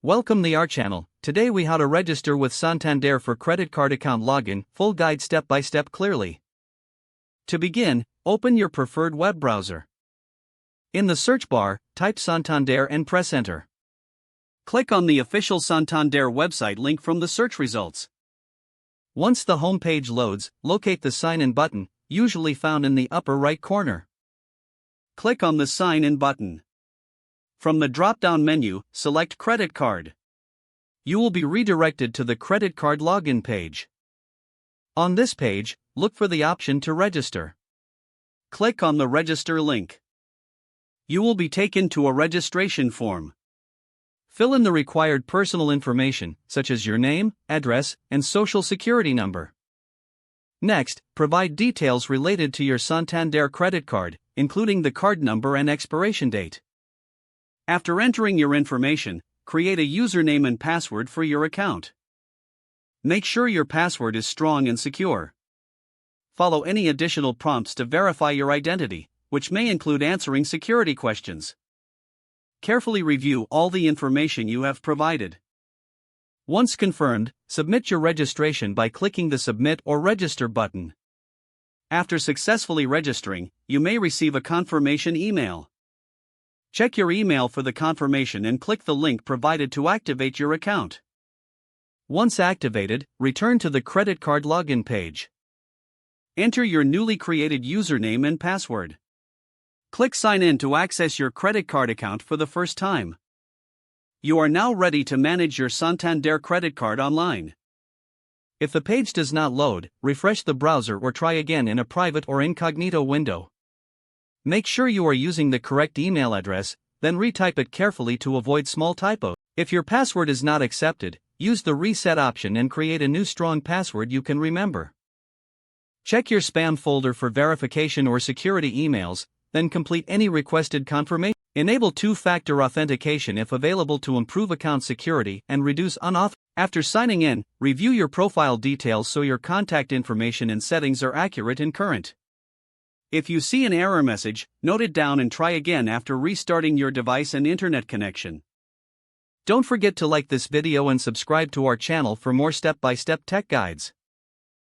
Welcome to our channel. Today we how to register with Santander for credit card account login, full guide step by step clearly. To begin, open your preferred web browser. In the search bar, type Santander and press enter. Click on the official Santander website link from the search results. Once the home page loads, locate the sign in button, usually found in the upper right corner. Click on the sign in button. From the drop-down menu, select Credit Card. You will be redirected to the credit card login page. On this page, look for the option to register. Click on the Register link. You will be taken to a registration form. Fill in the required personal information, such as your name, address, and social security number. Next, provide details related to your Santander credit card, including the card number and expiration date. After entering your information, create a username and password for your account. Make sure your password is strong and secure. Follow any additional prompts to verify your identity, which may include answering security questions. Carefully review all the information you have provided. Once confirmed, submit your registration by clicking the Submit or Register button. After successfully registering, you may receive a confirmation email. Check your email for the confirmation and click the link provided to activate your account. Once activated, return to the credit card login page. Enter your newly created username and password. Click Sign In to access your credit card account for the first time. You are now ready to manage your Santander credit card online. If the page does not load, refresh the browser or try again in a private or incognito window. Make sure you are using the correct email address, then retype it carefully to avoid small typos. If your password is not accepted, use the reset option and create a new strong password you can remember. Check your spam folder for verification or security emails, then complete any requested confirmation. Enable two-factor authentication if available to improve account security and reduce unauthorized. After signing in, review your profile details so your contact information and settings are accurate and current. If you see an error message, note it down and try again after restarting your device and internet connection. Don't forget to like this video and subscribe to our channel for more step-by-step tech guides.